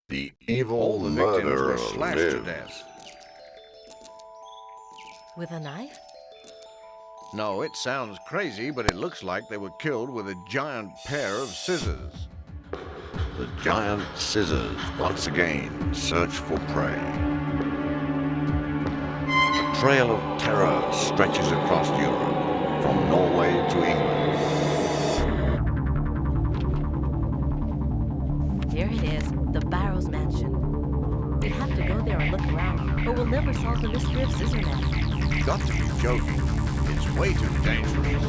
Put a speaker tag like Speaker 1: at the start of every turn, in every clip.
Speaker 1: The evil
Speaker 2: All the victims
Speaker 1: murderer
Speaker 2: were slashed to
Speaker 1: lives.
Speaker 2: death.
Speaker 3: With a knife?
Speaker 2: No, it sounds crazy, but it looks like they were killed with a giant pair of scissors.
Speaker 1: The giant scissors once again search for prey. A trail of terror stretches across Europe, from Norway to England.
Speaker 3: There it is, the Barrows Mansion. We have to go there and look around, or we'll never solve the mystery of Scissorman.
Speaker 2: You've got to be joking. It's way too dangerous.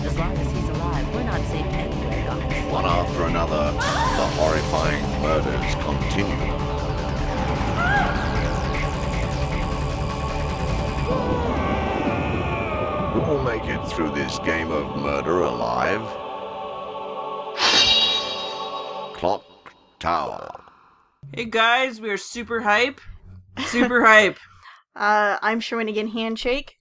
Speaker 3: As long as he's alive, we're not safe anywhere, Doc.
Speaker 1: One after another, the horrifying murders continue. Who will make it through this game of murder alive? Clock Tower.
Speaker 4: Hey guys, we are super hype. Super hype.
Speaker 5: I'm Shawinigan Handshake,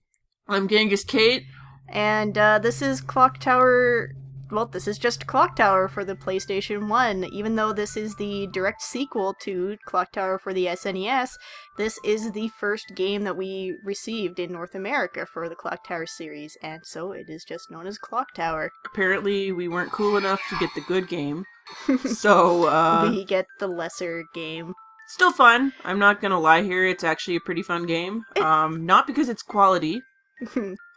Speaker 4: I'm Genghis Kate.
Speaker 5: and this is Clock Tower. Well, this is just Clock Tower for the PlayStation 1. Even though this is the direct sequel to Clock Tower for the SNES, this is the first game that we received in North America for the Clock Tower series, and so it is just known as Clock Tower.
Speaker 4: Apparently, we weren't cool enough to get the good game. So,
Speaker 5: We get the lesser game.
Speaker 4: still fun. I'm not gonna lie here, it's actually a pretty fun game. Not because it's quality,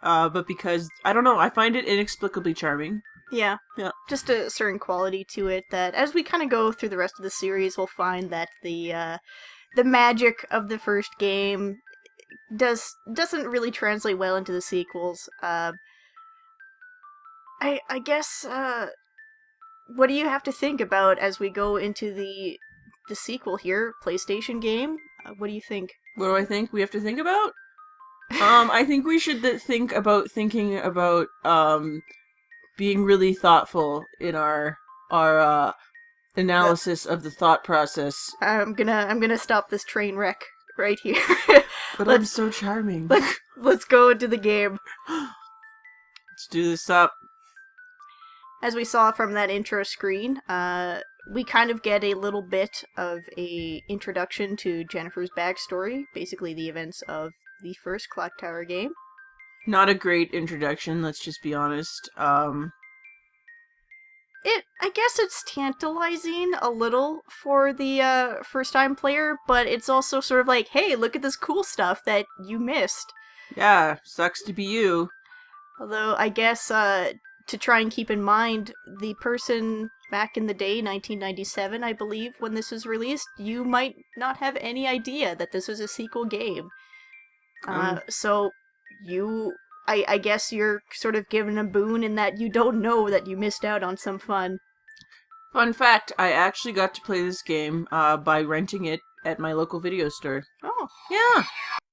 Speaker 4: but because, I don't know, I find it inexplicably charming.
Speaker 5: Yeah.
Speaker 4: Yeah.
Speaker 5: Just a certain quality to it that, as we kind of go through the rest of the series, we'll find that the magic of the first game doesn't really translate well into the sequels. I guess, what do you have to think about as we go into the sequel here, PlayStation game? What do you think?
Speaker 4: What do I think we have to think about? I think we should thinking about, being really thoughtful in our analysis of the thought process.
Speaker 5: I'm gonna stop this train wreck right here.
Speaker 4: But I'm so charming.
Speaker 5: Let's go into the game.
Speaker 4: Let's do this up.
Speaker 5: As we saw from that intro screen, we kind of get a little bit of a introduction to Jennifer's backstory, basically the events of the first Clock Tower game.
Speaker 4: Not a great introduction, let's just be honest.
Speaker 5: I guess it's tantalizing a little for the first-time player, but it's also sort of like, hey, look at this cool stuff that you missed.
Speaker 4: Yeah, sucks to be you.
Speaker 5: Although, I guess, to try and keep in mind, the person back in the day, 1997, I believe, when this was released, you might not have any idea that this was a sequel game. So, I guess you're sort of given a boon in that you don't know that you missed out on some fun.
Speaker 4: Fun fact, I actually got to play this game by renting it at my local video store.
Speaker 5: Oh.
Speaker 4: Yeah!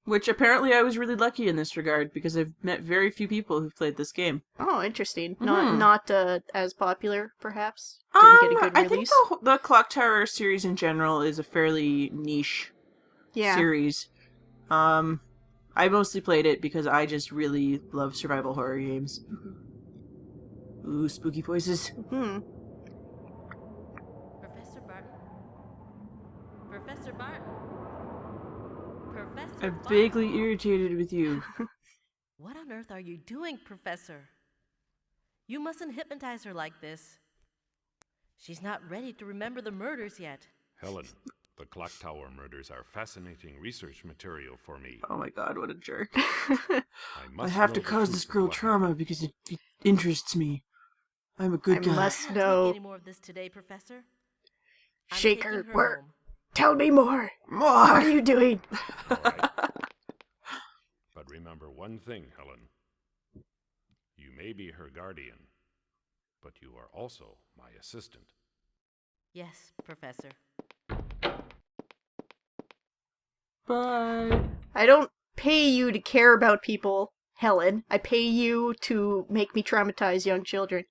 Speaker 4: Which apparently I was really lucky in this regard, because I've met very few people who've played this game.
Speaker 5: Oh, interesting.
Speaker 4: Mhm.
Speaker 5: Not as popular, perhaps? Didn't get a good
Speaker 4: I think
Speaker 5: release?
Speaker 4: the Clock Tower series in general is a fairly niche series. I mostly played it because I just really love survival horror games. Ooh, spooky voices.
Speaker 3: Professor Barton? Professor Barton? Professor
Speaker 4: I'm
Speaker 3: Barton?
Speaker 4: vaguely irritated with you.
Speaker 3: What on earth are you doing, Professor? You mustn't hypnotize her like this. She's not ready to remember the murders yet.
Speaker 6: Helen, the Clock Tower murders are fascinating research material for me.
Speaker 4: Oh my god, what a jerk.
Speaker 6: I
Speaker 4: I
Speaker 6: must
Speaker 4: have
Speaker 6: know
Speaker 4: to
Speaker 6: the
Speaker 4: cause
Speaker 6: truth
Speaker 4: this
Speaker 6: of
Speaker 4: girl
Speaker 6: what
Speaker 4: trauma
Speaker 6: happened.
Speaker 4: because it interests me. I'm a good
Speaker 5: I
Speaker 4: guy.
Speaker 5: must
Speaker 3: Can't
Speaker 5: know.
Speaker 3: take any more of this today, Professor. I'm
Speaker 5: Shaker,
Speaker 3: taking her
Speaker 5: work.
Speaker 3: home.
Speaker 5: Tell me more! What
Speaker 4: More!
Speaker 5: are you doing?
Speaker 6: All right. But remember one thing, Helen. You may be her guardian, but you are also my assistant.
Speaker 3: Yes, Professor.
Speaker 4: Bye.
Speaker 5: I don't pay you to care about people, Helen. I pay you to make me traumatize young children.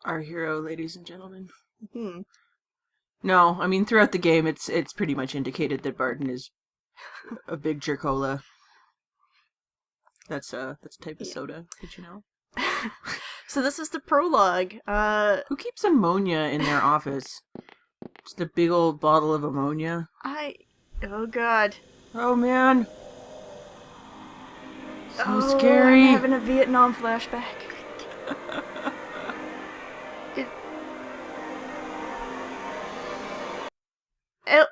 Speaker 4: Our hero, ladies and gentlemen.
Speaker 5: Hmm.
Speaker 4: No, I mean, throughout the game, it's pretty much indicated that Barton is a big jerkola. That's a type of soda. Did you know?
Speaker 5: So this is the prologue.
Speaker 4: Who keeps ammonia in their office? Just a big old bottle of ammonia.
Speaker 5: Oh god.
Speaker 4: Oh man. So
Speaker 5: Oh,
Speaker 4: scary.
Speaker 5: I'm having a Vietnam flashback.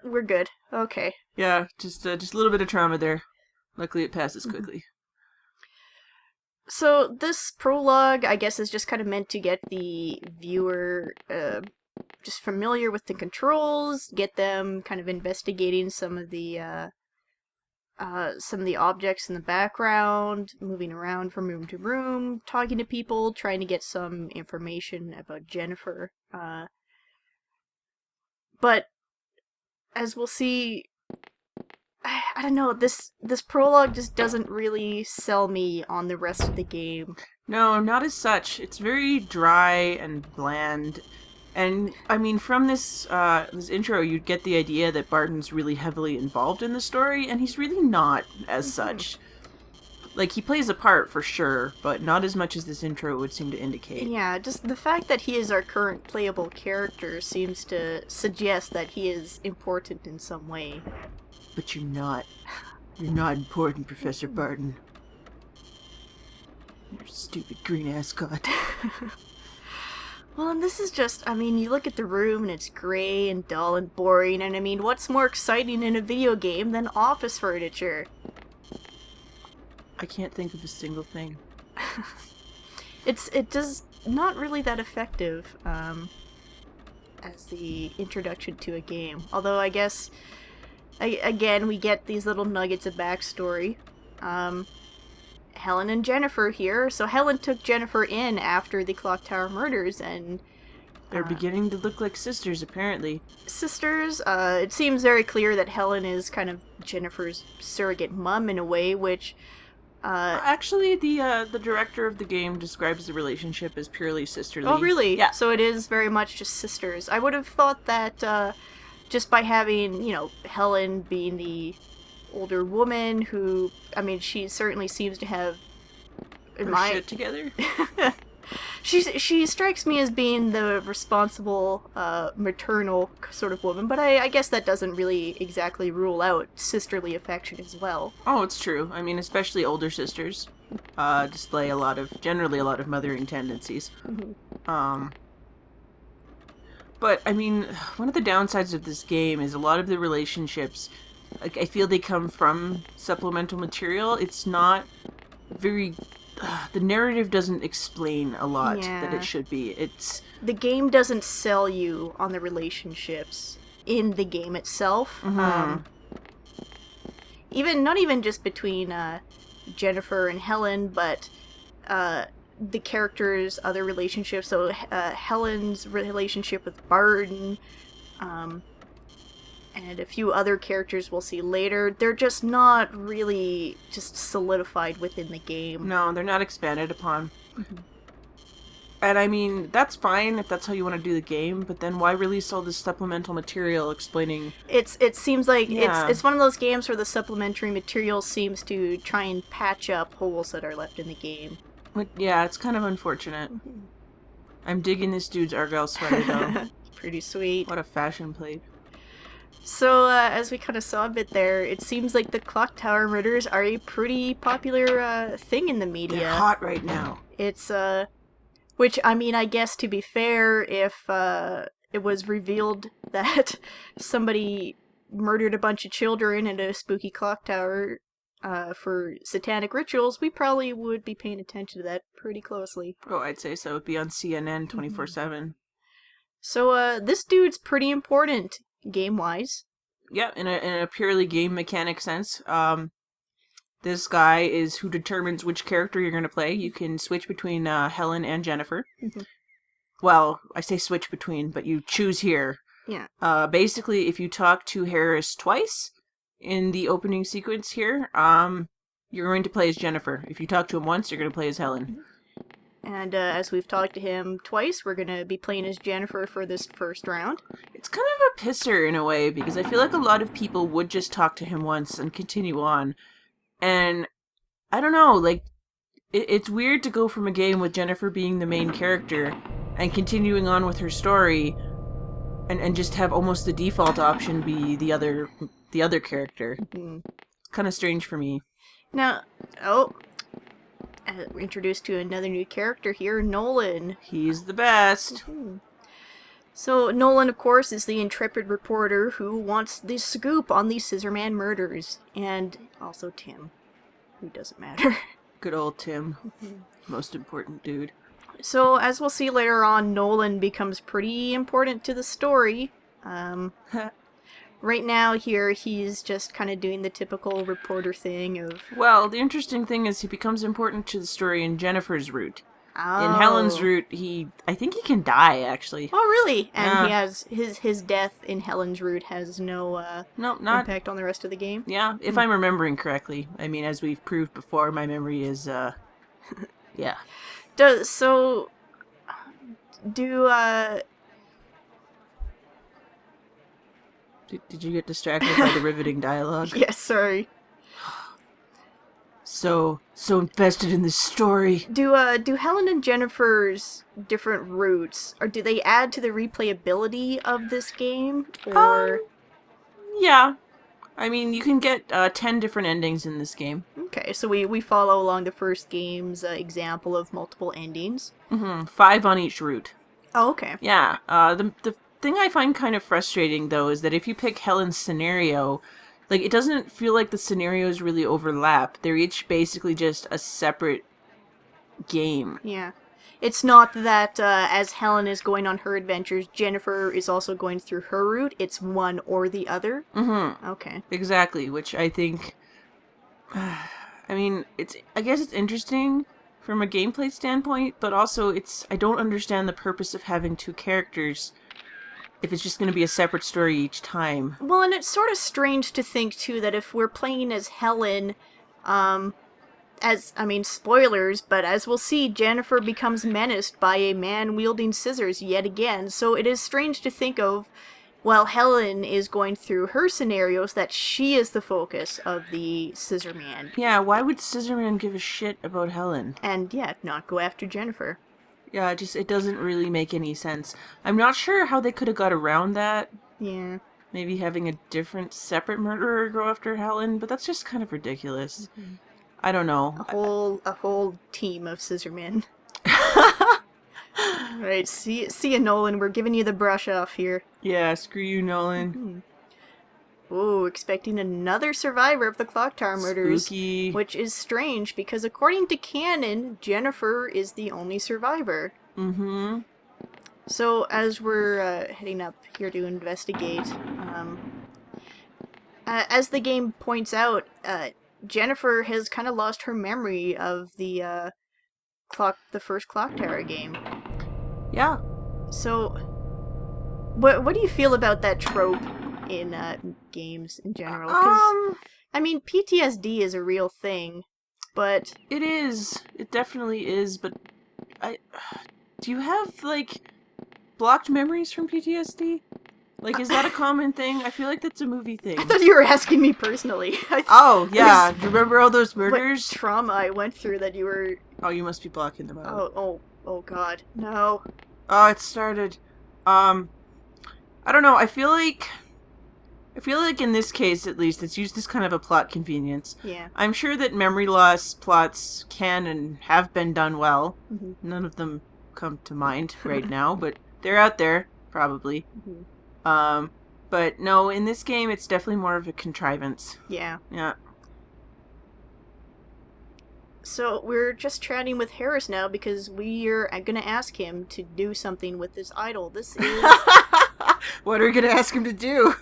Speaker 5: We're good. Okay.
Speaker 4: Yeah, just a little bit of trauma there. Luckily, it passes quickly.
Speaker 5: So this prologue, I guess, is just kind of meant to get the viewer just familiar with the controls, get them kind of investigating some of the objects in the background, moving around from room to room, talking to people, trying to get some information about Jennifer. But as we'll see, I don't know, this prologue just doesn't really sell me on the rest of the game.
Speaker 4: No, not as such. It's very dry and bland. And, I mean, from this intro, you'd get the idea that Barton's really heavily involved in the story, and he's really not as such. Like, he plays a part, for sure, but not as much as this intro would seem to indicate.
Speaker 5: Yeah, just the fact that he is our current playable character seems to suggest that he is important in some way.
Speaker 4: But you're not. You're not important, Professor Barton. You're a stupid green ascot.
Speaker 5: Well, and this is just, I mean, you look at the room and it's gray and dull and boring, and I mean, what's more exciting in a video game than office furniture?
Speaker 4: I can't think of a single thing.
Speaker 5: It does not really that effective as the introduction to a game. Although I guess, again, we get these little nuggets of backstory. Helen and Jennifer here. So Helen took Jennifer in after the Clock Tower murders, and
Speaker 4: they're beginning to look like sisters, apparently.
Speaker 5: Sisters. It seems very clear that Helen is kind of Jennifer's surrogate mom in a way, which
Speaker 4: actually, the director of the game describes the relationship as purely sisterly.
Speaker 5: Oh, really?
Speaker 4: Yeah.
Speaker 5: So it is very much just sisters. I would have thought that just by having, Helen being the older woman who, I mean, she certainly seems to have
Speaker 4: shit together.
Speaker 5: She strikes me as being the responsible, maternal sort of woman, but I guess that doesn't really exactly rule out sisterly affection as well.
Speaker 4: Oh, it's true. I mean, especially older sisters display generally a lot of mothering tendencies.
Speaker 5: Mm-hmm.
Speaker 4: But, I mean, one of the downsides of this game is a lot of the relationships, like, I feel they come from supplemental material. It's not very... the narrative doesn't explain a lot that it should be.
Speaker 5: The game doesn't sell you on the relationships in the game itself.
Speaker 4: Mm-hmm.
Speaker 5: Not even just between Jennifer and Helen, but the characters' other relationships. So Helen's relationship with Barton, and a few other characters we'll see later, they're just not really just solidified within the game.
Speaker 4: No, they're not expanded upon.
Speaker 5: Mm-hmm.
Speaker 4: And I mean, that's fine if that's how you want to do the game, but then why release all this supplemental material explaining...
Speaker 5: It seems like it's one of those games where the supplementary material seems to try and patch up holes that are left in the game.
Speaker 4: Yeah, it's kind of unfortunate. Mm-hmm. I'm digging this dude's Argyle sweater, though.
Speaker 5: Pretty sweet.
Speaker 4: What a fashion plate.
Speaker 5: So, as we kind of saw a bit there, it seems like the Clock Tower murders are a pretty popular thing in the media.
Speaker 4: They're hot right now.
Speaker 5: It's, which, I mean, I guess to be fair, if it was revealed that somebody murdered a bunch of children in a spooky clock tower for satanic rituals, we probably would be paying attention to that pretty closely.
Speaker 4: Oh, I'd say so. It'd be on CNN 24/7.
Speaker 5: So, this dude's pretty important, game-wise.
Speaker 4: Yeah, in a purely game mechanic sense. This guy is who determines which character you're going to play. You can switch between Helen and Jennifer.
Speaker 5: Mm-hmm.
Speaker 4: Well, I say switch between, but you choose here.
Speaker 5: Yeah.
Speaker 4: Basically, if you talk to Harris twice in the opening sequence here, you're going to play as Jennifer. If you talk to him once, you're going to play as Helen.
Speaker 5: And as we've talked to him twice, we're going to be playing as Jennifer for this first round.
Speaker 4: It's kind of a pisser in a way, because I feel like a lot of people would just talk to him once and continue on. And I don't know, like, it's weird to go from a game with Jennifer being the main character and continuing on with her story and just have almost the default option be the other character. It's kind of strange for me.
Speaker 5: Now, we're introduced to another new character here, Nolan.
Speaker 4: He's the best.
Speaker 5: So Nolan, of course, is the intrepid reporter who wants the scoop on the Scissorman murders, and also Tim, who doesn't matter.
Speaker 4: Good old Tim. Most important dude.
Speaker 5: So, as we'll see later on, Nolan becomes pretty important to the story. Right now here, he's just kind of doing the typical reporter thing of...
Speaker 4: Well, the interesting thing is he becomes important to the story in Jennifer's route.
Speaker 5: Oh.
Speaker 4: In Helen's route, I think he can die, actually.
Speaker 5: Oh, really? And
Speaker 4: Yeah.
Speaker 5: he has... His death in Helen's route has no
Speaker 4: No, not...
Speaker 5: impact on the rest of the game?
Speaker 4: Yeah, if I'm remembering correctly. I mean, as we've proved before, my memory is, yeah.
Speaker 5: Do
Speaker 4: Did you get distracted by the riveting dialogue?
Speaker 5: Yes, sorry.
Speaker 4: So invested in this story.
Speaker 5: Do Helen and Jennifer's different routes, or do they add to the replayability of this game? Or
Speaker 4: Yeah. I mean, you can get 10 different endings in this game.
Speaker 5: okay, so we follow along the first game's example of multiple endings.
Speaker 4: 5 on each route.
Speaker 5: Oh, okay.
Speaker 4: Yeah. The thing I find kind of frustrating, though, is that if you pick Helen's scenario, like, it doesn't feel like the scenarios really overlap. They're each basically just a separate game.
Speaker 5: Yeah. It's not that as Helen is going on her adventures, Jennifer is also going through her route. It's one or the other.
Speaker 4: Mm-hmm.
Speaker 5: Okay.
Speaker 4: Exactly, which I think... I mean, I guess it's interesting from a gameplay standpoint, but also I don't understand the purpose of having 2 characters if it's just going to be a separate story each time.
Speaker 5: Well, and it's sort of strange to think, too, that if we're playing as Helen, spoilers, but as we'll see, Jennifer becomes menaced by a man wielding scissors yet again, so it is strange to think of, while Helen is going through her scenarios, that she is the focus of the Scissor Man.
Speaker 4: Yeah, why would Scissorman give a shit about Helen?
Speaker 5: And, yeah, not go after Jennifer.
Speaker 4: Yeah, it doesn't really make any sense. I'm not sure how they could have got around that.
Speaker 5: Yeah.
Speaker 4: Maybe having a different, separate murderer go after Helen, but that's just kind of ridiculous.
Speaker 5: Mm-hmm.
Speaker 4: I don't know.
Speaker 5: A whole team of Scissormen. Right, see ya, Nolan. We're giving you the brush off here.
Speaker 4: Yeah, screw you, Nolan.
Speaker 5: Ooh, expecting another survivor of the Clock Tower murders.
Speaker 4: Spooky.
Speaker 5: Which is strange, because according to canon, Jennifer is the only survivor.
Speaker 4: Mm-hmm.
Speaker 5: So, as we're heading up here to investigate, as the game points out, Jennifer has kind of lost her memory of the first Clock Tower game.
Speaker 4: Yeah.
Speaker 5: So, what do you feel about that trope in games in general? 'Cause, I mean, PTSD is a real thing, but...
Speaker 4: It is. It definitely is, but do you have, like, blocked memories from PTSD? Like, is that a common thing? I feel like that's a movie thing.
Speaker 5: I thought you were asking me personally.
Speaker 4: Oh, yeah. Do you remember all those murders?
Speaker 5: What trauma I went through that you were...
Speaker 4: Oh, you must be blocking them out.
Speaker 5: Oh God, no.
Speaker 4: Oh, it started. I don't know. I feel like in this case, at least, it's used as kind of a plot convenience.
Speaker 5: Yeah.
Speaker 4: I'm sure that memory loss plots can and have been done well.
Speaker 5: Mm-hmm.
Speaker 4: None of them come to mind right now, but they're out there, probably.
Speaker 5: Mm-hmm.
Speaker 4: But no, in this game, it's definitely more of a contrivance.
Speaker 5: Yeah.
Speaker 4: Yeah.
Speaker 5: So we're just chatting with Harris now because we're going to ask him to do something with this idol. This is...
Speaker 4: What are we going to ask him to do?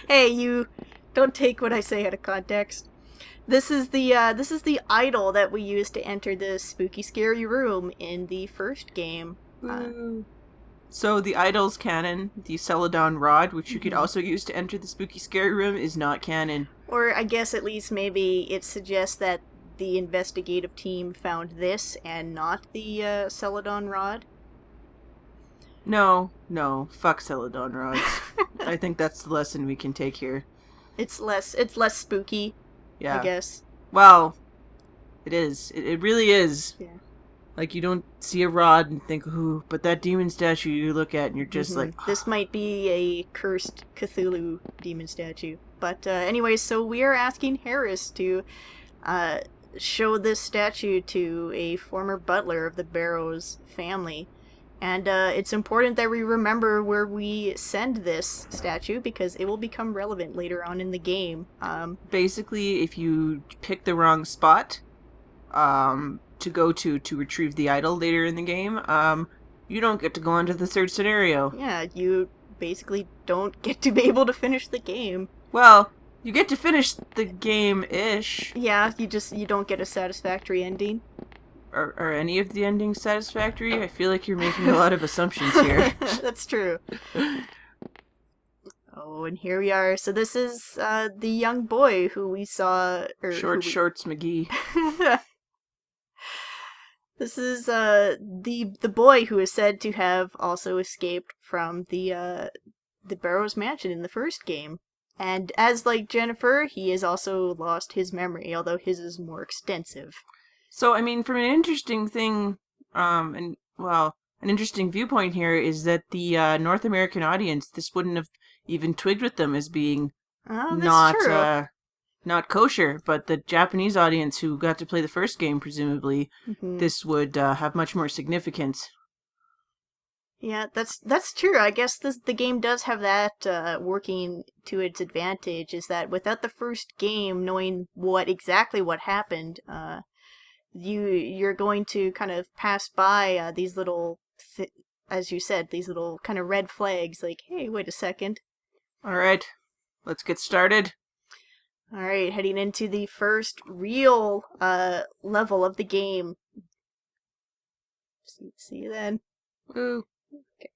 Speaker 5: Hey, you don't take what I say out of context. This is the idol that we used to enter the spooky scary room in the first game.
Speaker 4: So the idol's canon, the Celadon rod, which you could also use to enter the spooky scary room, is not canon.
Speaker 5: Or I guess at least maybe it suggests that the investigative team found this and not the Celadon rod.
Speaker 4: No, fuck Celadon rods. I think that's the lesson we can take here.
Speaker 5: It's less spooky,
Speaker 4: Yeah.
Speaker 5: I guess.
Speaker 4: Well, it is. It really is.
Speaker 5: Yeah.
Speaker 4: Like, you don't see a rod and think, ooh, but that demon statue you look at and you're just like...
Speaker 5: This might be a cursed Cthulhu demon statue. But anyway, so we are asking Harris to show this statue to a former butler of the Barrows family. And it's important that we remember where we send this statue because it will become relevant later on in the game.
Speaker 4: Basically, if you pick the wrong spot to go to retrieve the idol later in the game, you don't get to go on to the third scenario.
Speaker 5: Yeah, you basically don't get to be able to finish the game.
Speaker 4: Well, you get to finish the game-ish.
Speaker 5: Yeah, you don't get a satisfactory ending.
Speaker 4: Are any of the endings satisfactory? I feel like you're making a lot of assumptions here.
Speaker 5: That's true. Oh, and here we are. So this is the young boy who we saw...
Speaker 4: Shorts McGee.
Speaker 5: This is the boy who is said to have also escaped from the Barrows mansion in the first game. And as like Jennifer, he has also lost his memory, although his is more extensive.
Speaker 4: So, I mean, from an interesting thing, an interesting viewpoint here is that the North American audience, this wouldn't have even twigged with them as being not kosher, but the Japanese audience who got to play the first game, presumably, this would have much more significance.
Speaker 5: Yeah, that's true. I guess the game does have that working to its advantage, is that without the first game knowing exactly what happened, you're going to kind of pass by these little, as you said, these little kind of red flags, like, hey, wait a second.
Speaker 4: Alright, let's get started.
Speaker 5: Alright, heading into the first real level of the game. See you then.
Speaker 4: Woo.
Speaker 5: Okay.